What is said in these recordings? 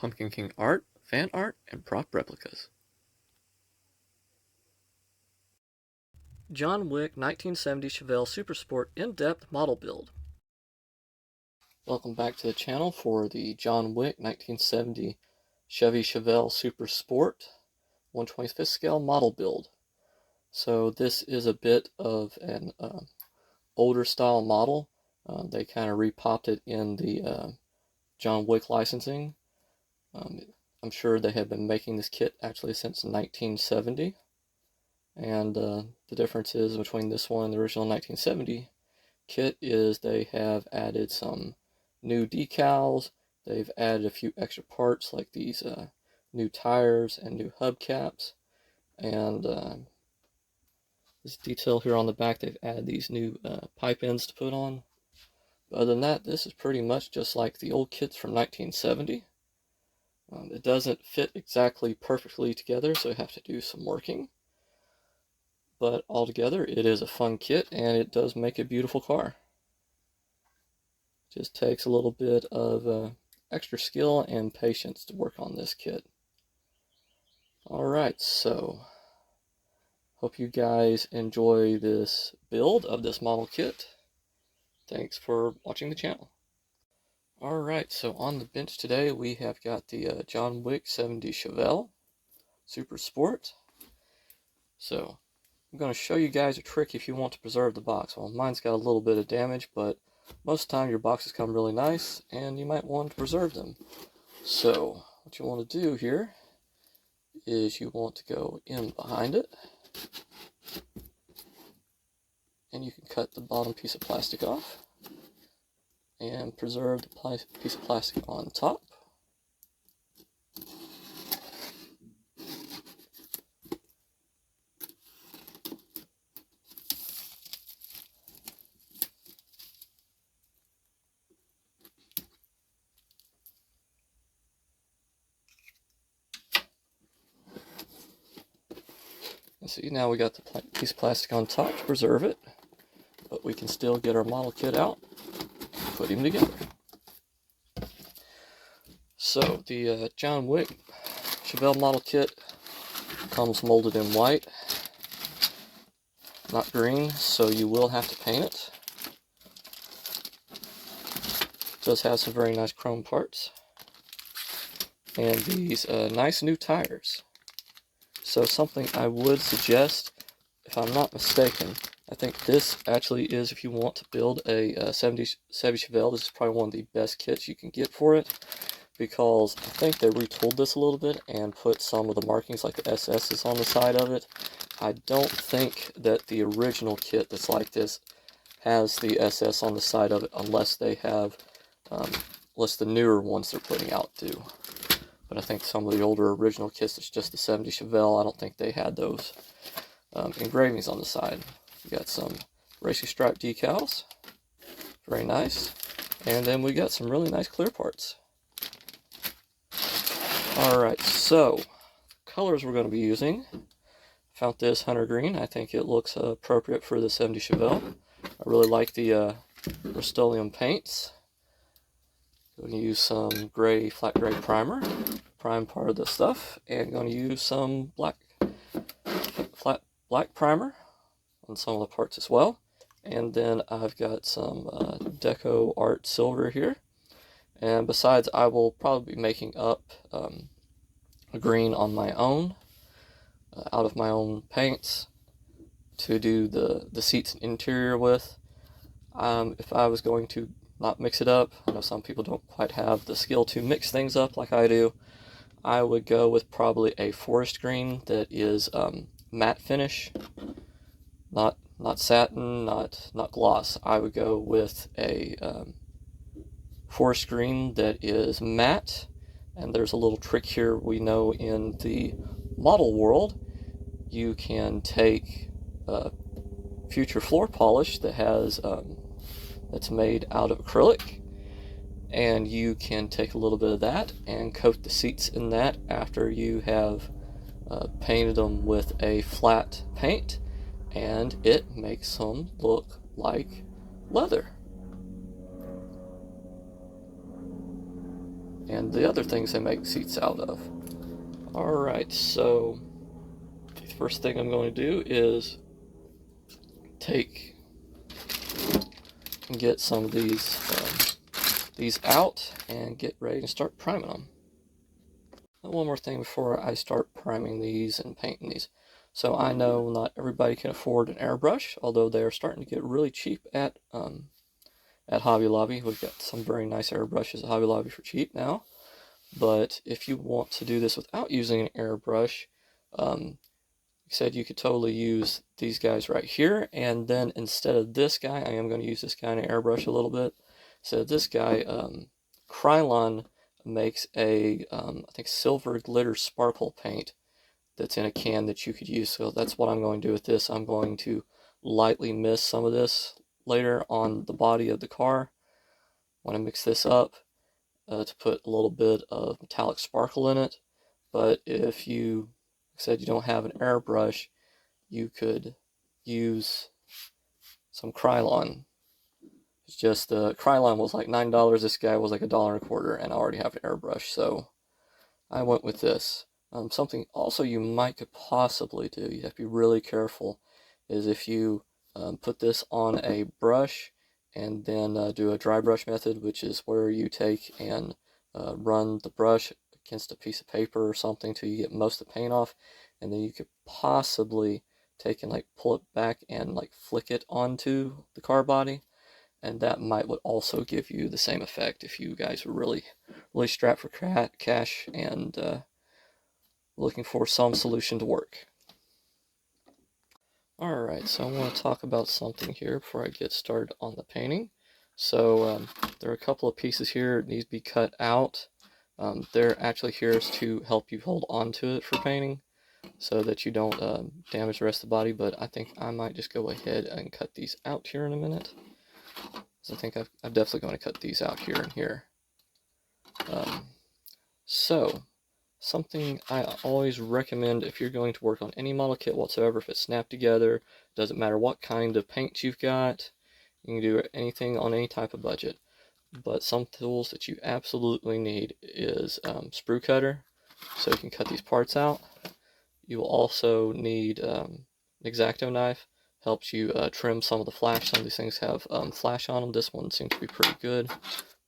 Pumpkin King art, fan art, and prop replicas. John Wick 1970 Chevelle Super Sport in-depth model build. Welcome back to the channel for the John Wick 1970 Chevy Chevelle Super Sport 1/25th scale model build. So this is a bit of an older style model. They kind of repopped it in the John Wick licensing. I'm sure they have been making this kit actually since 1970. And the difference is between this one and the original 1970 kit is they have added some new decals. They've added a few extra parts like these new tires and new hubcaps. And this detail here on the back, they've added these new pipe ends to put on. But other than that, this is pretty much just like the old kits from 1970. It doesn't fit exactly perfectly together, so I have to do some working. But altogether, it is a fun kit, and it does make a beautiful car. Just takes a little bit of extra skill and patience to work on this kit. Alright, so hope you guys enjoy this build of this model kit. Thanks for watching the channel. Alright, so on the bench today we have got the John Wick 70 Chevelle Super Sport. So I'm going to show you guys a trick if you want to preserve the box. Well, mine's got a little bit of damage, but most of the time your boxes come really nice and you might want to preserve them. So what you want to do here is you want to go in behind it, and you can cut the bottom piece of plastic off and preserve the piece of plastic on top. And see, now we got the piece of plastic on top to preserve it, but we can still get our model kit out and put him together. So the John Wick Chevelle model kit comes molded in white, not green, so you will have to paint it. It does have some very nice chrome parts, and these nice new tires. So something I would suggest, if I'm not mistaken, I think this actually is, if you want to build a 70 Chevelle, this is probably one of the best kits you can get for it, because I think they retooled this a little bit and put some of the markings like the SS's on the side of it. I don't think that the original kit that's like this has the SS on the side of it, unless they have, unless the newer ones they're putting out do. But I think some of the older original kits, it's just the 70 Chevelle, I don't think they had those engravings on the side. We got some racing stripe decals, very nice, and then we got some really nice clear parts. Alright, so colors we're going to be using. Found this hunter green. I think it looks appropriate for the 70 Chevelle. I really like the Rustoleum paints. Going to use some gray, flat gray primer, prime part of the stuff, and going to use some flat black primer on some of the parts as well. And then I've got some DecoArt silver here. And besides, I will probably be making up a green on my own, out of my own paints, to do the seats and interior with. If I was going to not mix it up, I know some people don't quite have the skill to mix things up like I do, I would go with probably a forest green that is matte finish, not satin, not gloss. I would go with a forest green that is matte, and there's a little trick here. We know in the model world you can take future floor polish that has that's made out of acrylic, and you can take a little bit of that and coat the seats in that after you have painted them with a flat paint, and it makes them look like leather. and the other things they make seats out of. Alright, so the first thing I'm going to do is take and get some of these out and get ready to start priming them. And one more thing before I start priming these and painting these. So I know not everybody can afford an airbrush, although they are starting to get really cheap at Hobby Lobby. We've got some very nice airbrushes at Hobby Lobby for cheap now. But if you want to do this without using an airbrush, you said you could totally use these guys right here, and then instead of this guy, I am going to use this guy in an airbrush a little bit. So this guy, Krylon makes a, I think, silver glitter sparkle paint that's in a can that you could use. So that's what I'm going to do with this. I'm going to lightly mist some of this later on the body of the car when I mix this up to put a little bit of metallic sparkle in it. But if you said you don't have an airbrush, you could use some Krylon. It's just Krylon was like $9. This guy was like $1.25, and I already have an airbrush, so I went with this. Something also you might could possibly do, you have to be really careful, is if you put this on a brush and then do a dry brush method, which is where you take and run the brush against a piece of paper or something till you get most of the paint off, and then you could possibly take and like pull it back and like flick it onto the car body, and that would also give you the same effect if you guys were really strapped for cash and looking for some solution to work. Alright, so I want to talk about something here before I get started on the painting. So there are a couple of pieces here that need to be cut out. They're actually here to help you hold on to it for painting so that you don't damage the rest of the body, but I think I might just go ahead and cut these out here in a minute. So I think I'm definitely going to cut these out here and here. So something I always recommend if you're going to work on any model kit whatsoever, if it's snapped together, doesn't matter what kind of paint you've got, you can do anything on any type of budget. But some tools that you absolutely need is sprue cutter, so you can cut these parts out. You will also need an X-Acto knife, helps you trim some of the flash. Some of these things have flash on them. This one seems to be pretty good.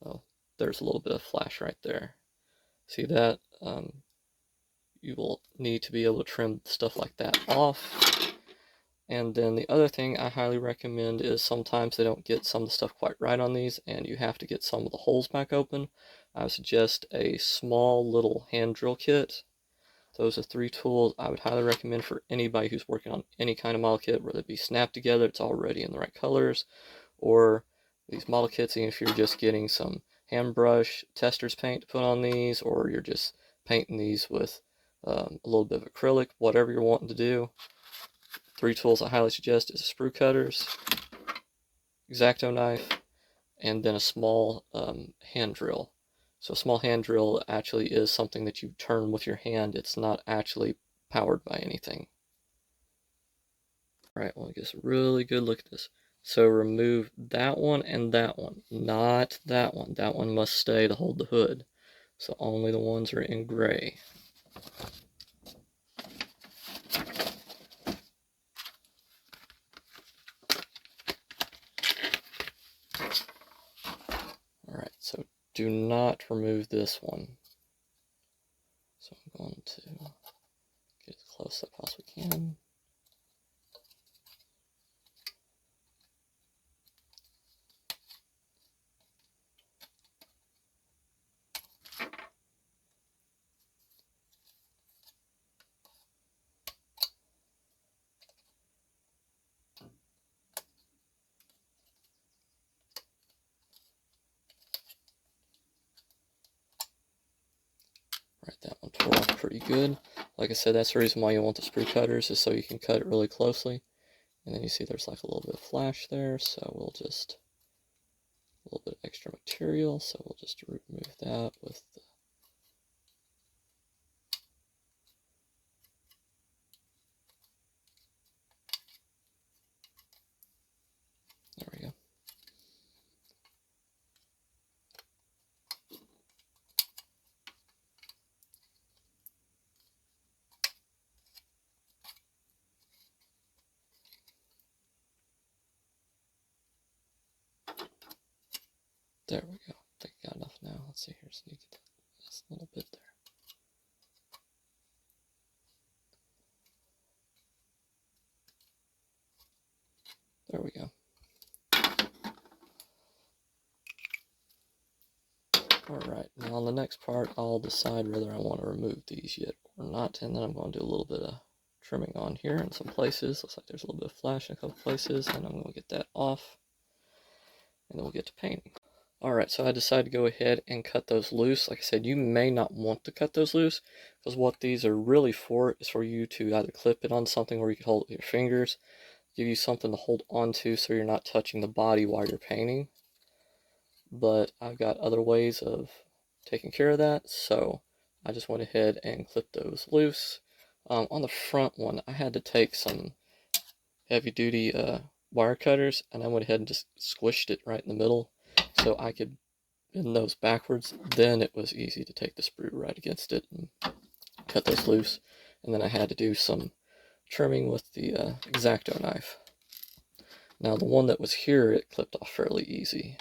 Oh, there's a little bit of flash right there. See that? You will need to be able to trim stuff like that off. And then the other thing I highly recommend is sometimes they don't get some of the stuff quite right on these, and you have to get some of the holes back open. I would suggest a small little hand drill kit. Those are 3 tools I would highly recommend for anybody who's working on any kind of model kit, whether it be snapped together, it's already in the right colors, or these model kits, even if you're just getting some hand brush Testors paint to put on these, or you're just painting these with a little bit of acrylic, whatever you're wanting to do. 3 tools I highly suggest is sprue cutters, X-Acto knife, and then a small hand drill. So a small hand drill actually is something that you turn with your hand. It's not actually powered by anything. All right, well, get a really good look at this. So remove that one and that one, not that one. That one must stay to hold the hood. So only the ones are in gray. Alright, so do not remove this one. So I'm going to get as close as I possibly can. Right, that one tore off pretty good. Like I said, that's the reason why you want the sprue cutters, is so you can cut it really closely. And then you see there's like a little bit of flash there, so we'll just, a little bit of extra material, so we'll just remove that with the, there we go. There we go. I think I got enough now. Let's see here. Just need to get this little bit there. There we go. Alright, now on the next part, I'll decide whether I want to remove these yet or not, and then I'm going to do a little bit of trimming on here in some places. Looks like there's a little bit of flash in a couple places, and I'm going to get that off, and then we'll get to painting. Alright, so I decided to go ahead and cut those loose. Like I said, you may not want to cut those loose, because what these are really for is for you to either clip it on something where you can hold it with your fingers, give you something to hold onto so you're not touching the body while you're painting. But I've got other ways of taking care of that, so I just went ahead and clipped those loose. On the front one, I had to take some heavy-duty wire cutters, and I went ahead and just squished it right in the middle so I could bend those backwards. Then it was easy to take the sprue right against it and cut those loose. And then I had to do some trimming with the X-Acto knife. Now the one that was here, it clipped off fairly easy.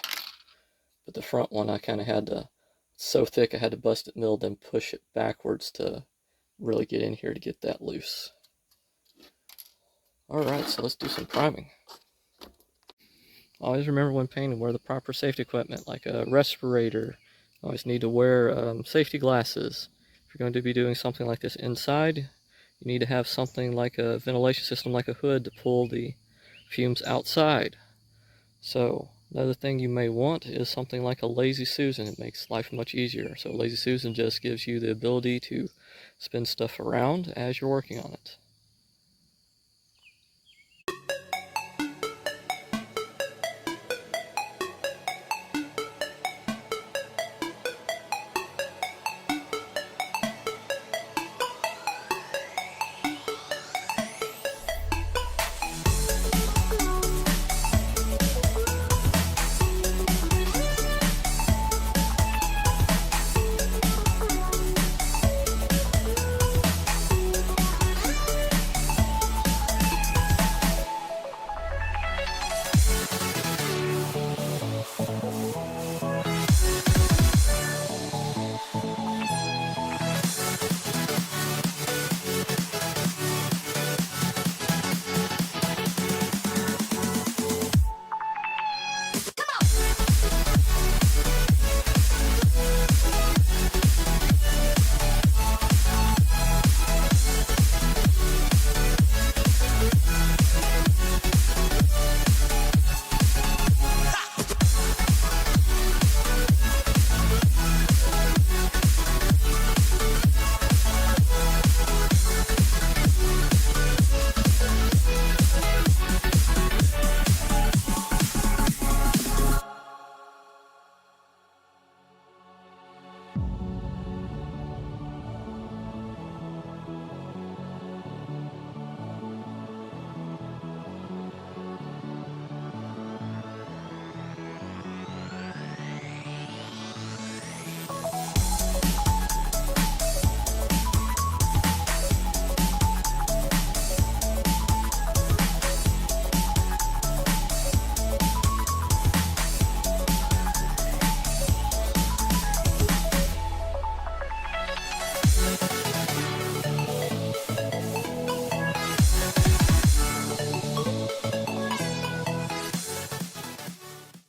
But the front one, I kind of had to, it's so thick I had to bust it milled and push it backwards to really get in here to get that loose. Alright, so let's do some priming. Always remember when painting, wear the proper safety equipment, like a respirator. Always need to wear safety glasses. If you're going to be doing something like this inside, you need to have something like a ventilation system, like a hood, to pull the fumes outside. So another thing you may want is something like a Lazy Susan. It makes life much easier. So Lazy Susan just gives you the ability to spin stuff around as you're working on it.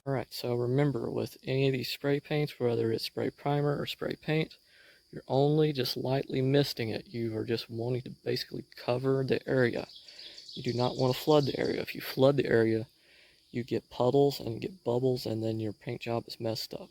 Alright, so remember, with any of these spray paints, whether it's spray primer or spray paint, you're only just lightly misting it. You are just wanting to basically cover the area. You do not want to flood the area. If you flood the area, you get puddles and get bubbles, and then your paint job is messed up.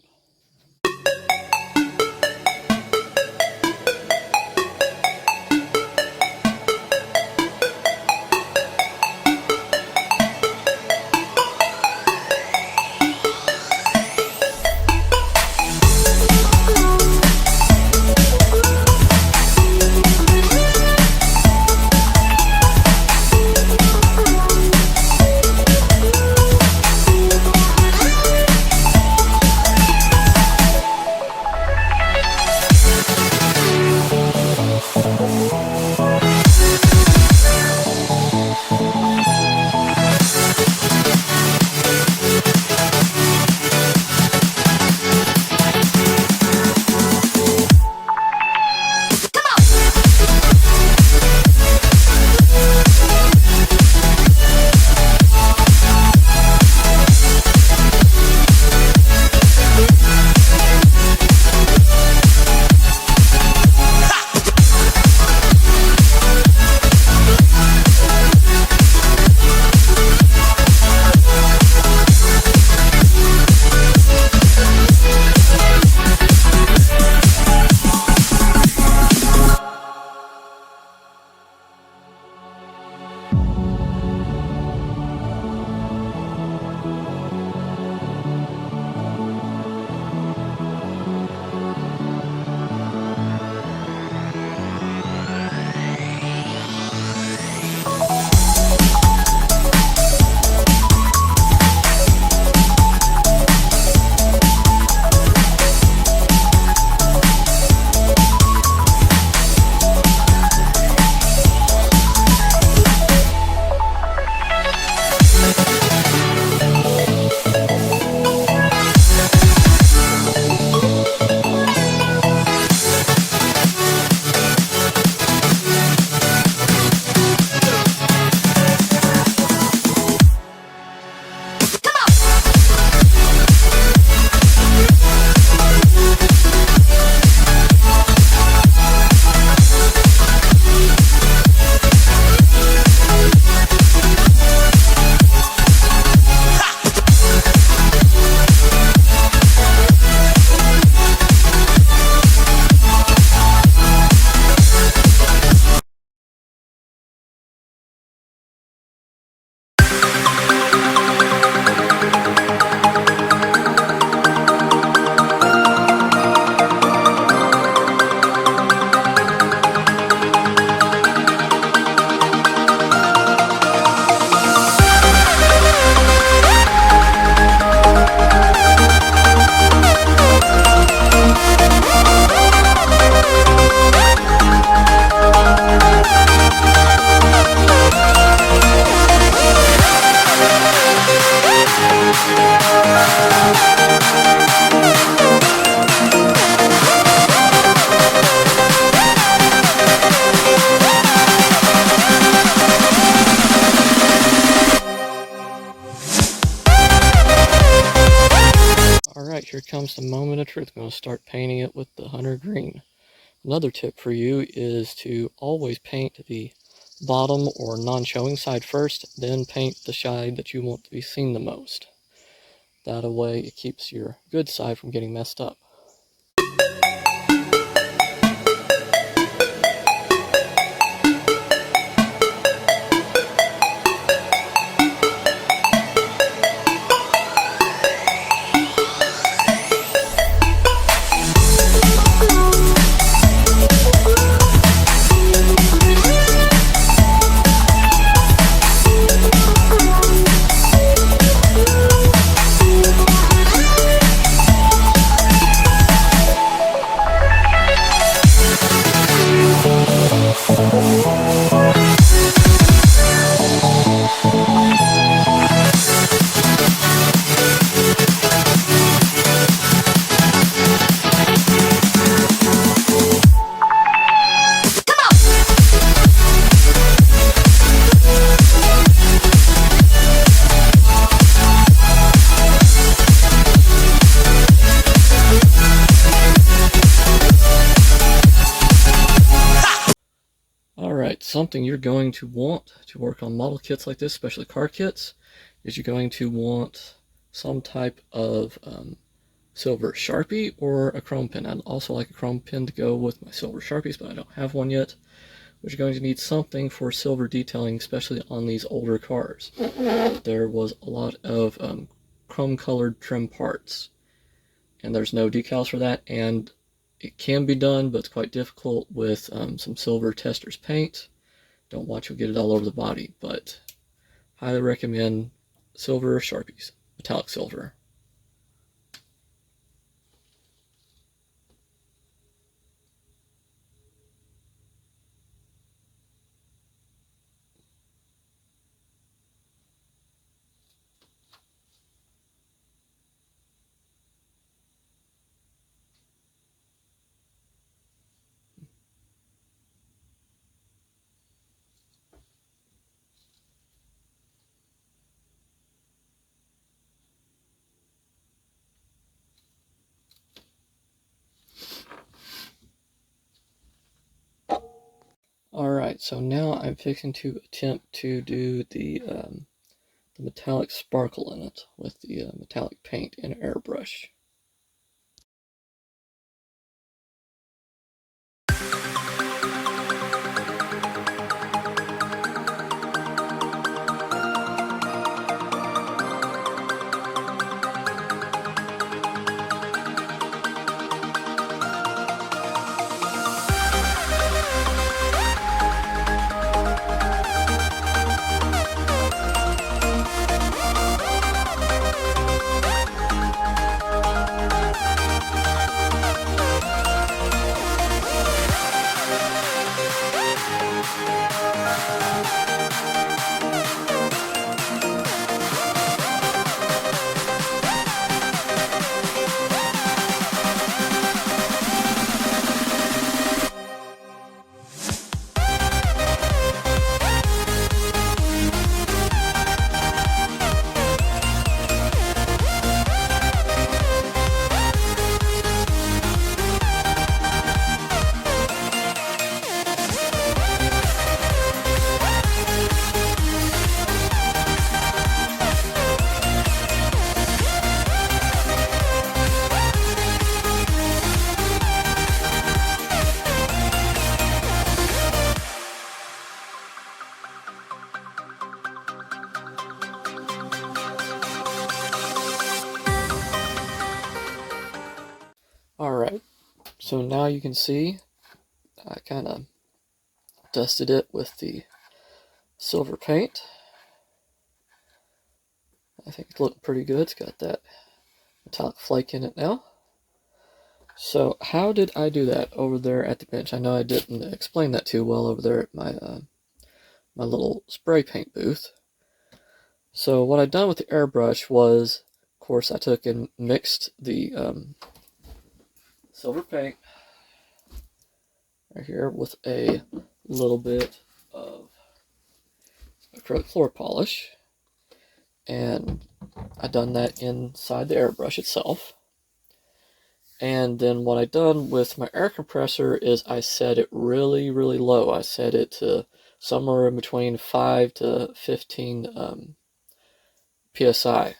comes to moment of truth, I'm going to start painting it with the hunter green. Another tip for you is to always paint the bottom or non-showing side first, then paint the side that you want to be seen the most. That way it keeps your good side from getting messed up. Alright, something you're going to want to work on model kits like this, especially car kits, is you're going to want some type of silver Sharpie or a chrome pen. I'd also like a chrome pen to go with my silver Sharpies, but I don't have one yet. But you're going to need something for silver detailing, especially on these older cars. There was a lot of chrome colored trim parts, and there's no decals for that, and it can be done, but it's quite difficult with some silver Testors paint. Don't watch you'll get it all over the body, but highly recommend silver Sharpies, metallic silver. Alright, so now I'm fixing to attempt to do the metallic sparkle in it with the metallic paint and airbrush. Alright, so now you can see I kind of dusted it with the silver paint. I think it's looking pretty good. It's got that metallic flake in it now. So how did I do that over there at the bench? I know I didn't explain that too well over there at my my little spray paint booth. So what I'd done with the airbrush was, of course, I took and mixed the silver paint right here with a little bit of acrylic floor polish, and I done that inside the airbrush itself. And then what I done with my air compressor is I set it really, really low. I set it to somewhere in between 5 to 15 psi.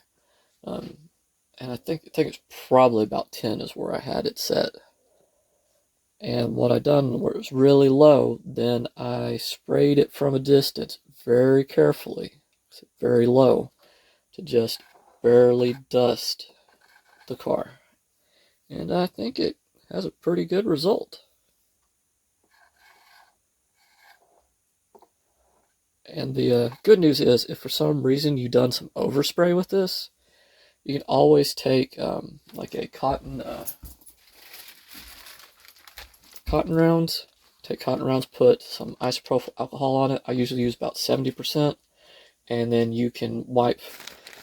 And I think it's probably about 10 is where I had it set. And what I done, where it was really low, then I sprayed it from a distance very carefully, very low, to just barely dust the car. And I think it has a pretty good result. And the good news is, if for some reason you've done some overspray with this, you can always take like a cotton rounds. Take cotton rounds, put some isopropyl alcohol on it. I usually use about 70%, and then you can wipe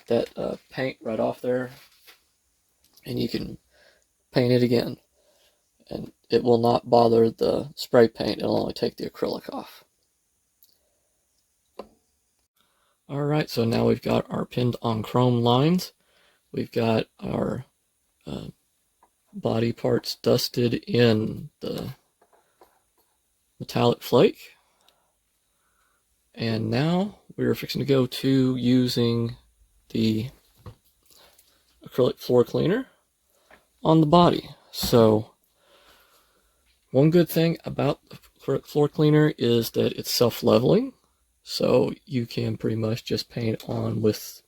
that paint right off there, and you can paint it again. And it will not bother the spray paint. It'll only take the acrylic off. Alright, so now we've got our pinned on chrome lines. We've got our body parts dusted in the metallic flake. And now we're fixing to go to using the acrylic floor cleaner on the body. So one good thing about the acrylic floor cleaner is that it's self-leveling. So you can pretty much just paint on with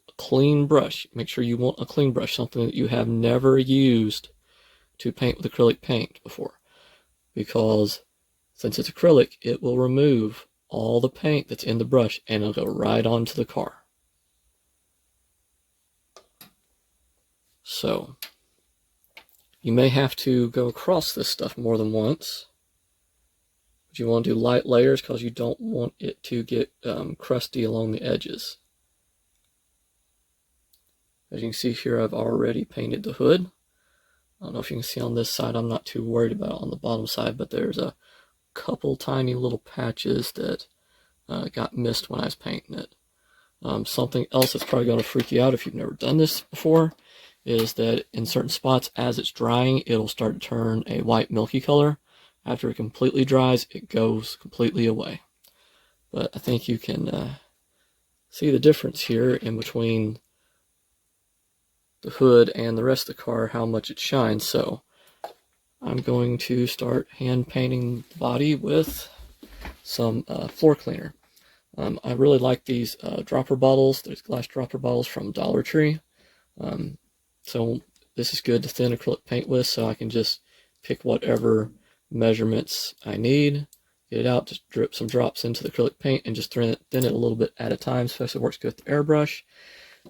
a clean brush. Make sure you want a clean brush, something that you have never used to paint with acrylic paint before. Because since it's acrylic, it will remove all the paint that's in the brush and it'll go right onto the car. So you may have to go across this stuff more than once. But you want to do light layers because you don't want it to get crusty along the edges. As you can see here, I've already painted the hood. I don't know if you can see on this side, I'm not too worried about it on the bottom side, but there's a couple tiny little patches that got missed when I was painting it. Something else that's probably going to freak you out if you've never done this before is that in certain spots, as it's drying, it'll start to turn a white milky color. After it completely dries, it goes completely away. But I think you can see the difference here in between the hood and the rest of the car, how much it shines. So I'm going to start hand painting the body with some floor cleaner. I really like these dropper bottles. There's glass dropper bottles from Dollar Tree. So this is good to thin acrylic paint with, so I can just pick whatever measurements I need, get it out, just drip some drops into the acrylic paint and just thin it a little bit at a time, especially works good with the airbrush.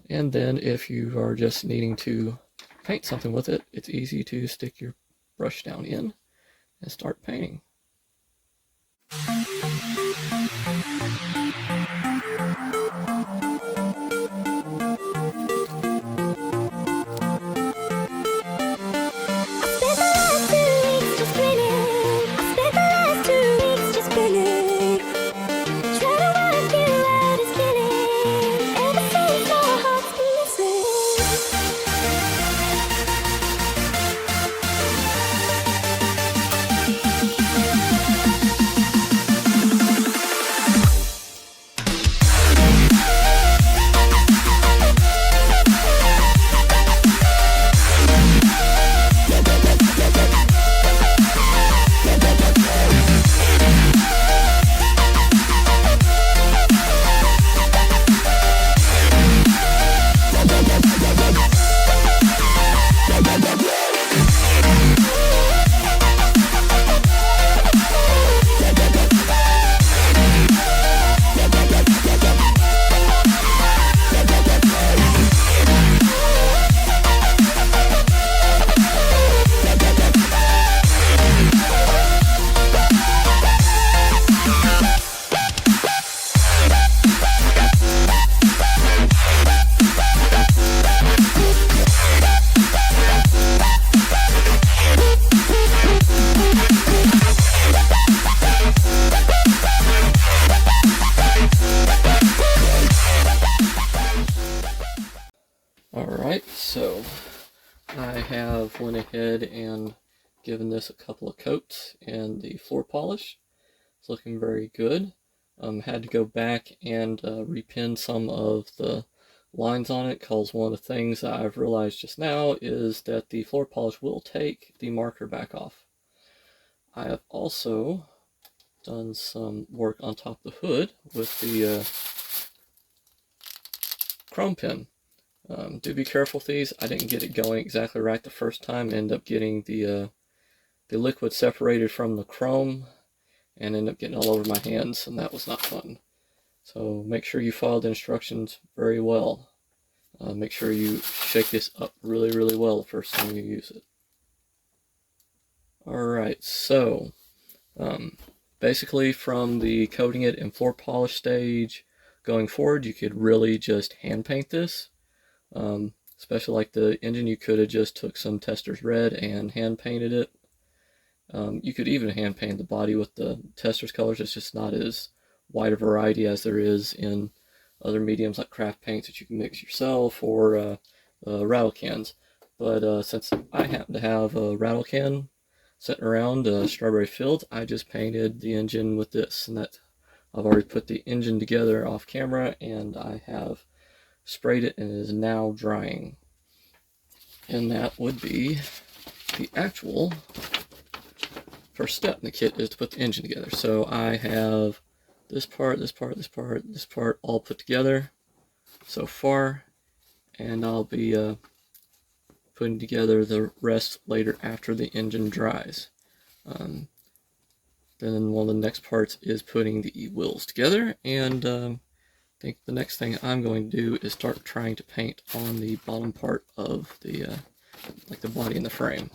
And then if you are just needing to paint something with it, it's easy to stick your brush down in and start painting. went ahead and given this a couple of coats and the floor polish. It's looking very good. Had to go back and repin some of the lines on it, because one of the things that I've realized just now is that the floor polish will take the marker back off. I have also done some work on top of the hood with the chrome pen. Do be careful with these. I didn't get it going exactly right the first time. End up getting the liquid separated from the chrome and end up getting all over my hands, and that was not fun. So make sure you follow the instructions very well. Make sure you shake this up really, really well the first time you use it. Alright, so basically from the coating it and floor polish stage going forward, you could really just hand paint this. Especially like the engine, you could have just took some Testors red and hand painted it. You could even hand paint the body with the Testors colors. It's just not as wide a variety as there is in other mediums like craft paints that you can mix yourself, or rattle cans. But since I happen to have a rattle can sitting around strawberry filled, I just painted the engine with this, and that I've already put the engine together off camera, and I have sprayed it and it is now drying. And that would be the actual first step in the kit, is to put the engine together. So I have this part, this part, this part, this part all put together so far, and I'll be putting together the rest later after the engine dries. Then one of the next parts is putting the wheels together, and I think the next thing I'm going to do is start trying to paint on the bottom part of the like the body and the frame.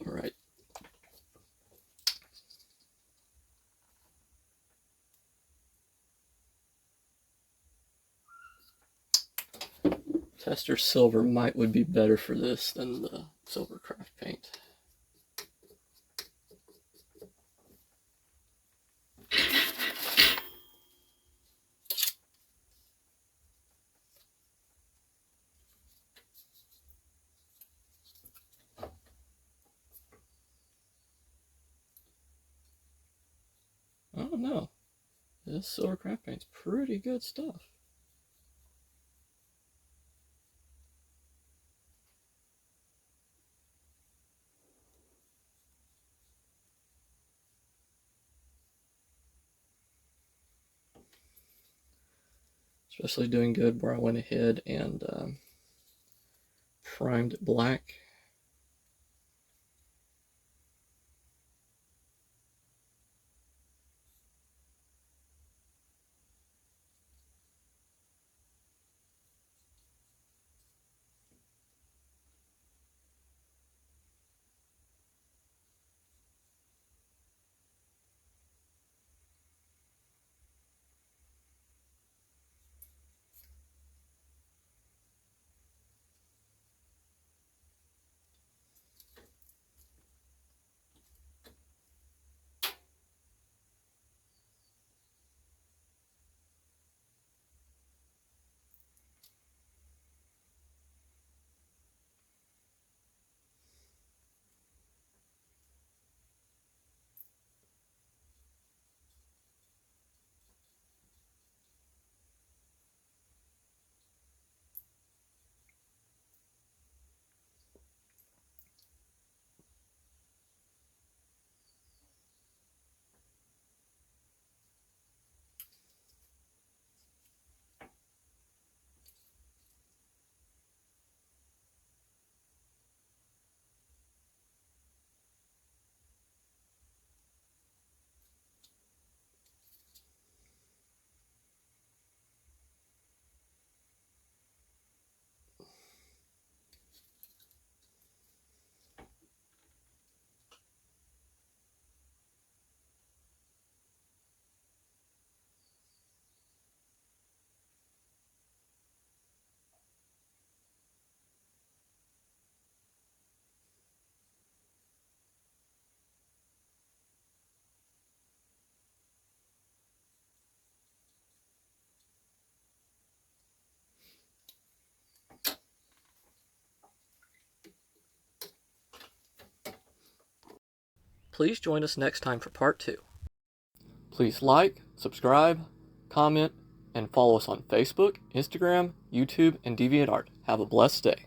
Alright. Testors Silver would be better for this than the Silver Craft paint. I don't know. This Silver Craft paint's pretty good stuff. Especially doing good where I went ahead and primed it black. Please join us next time for part 2. Please like, subscribe, comment, and follow us on Facebook, Instagram, YouTube, and DeviantArt. Have a blessed day.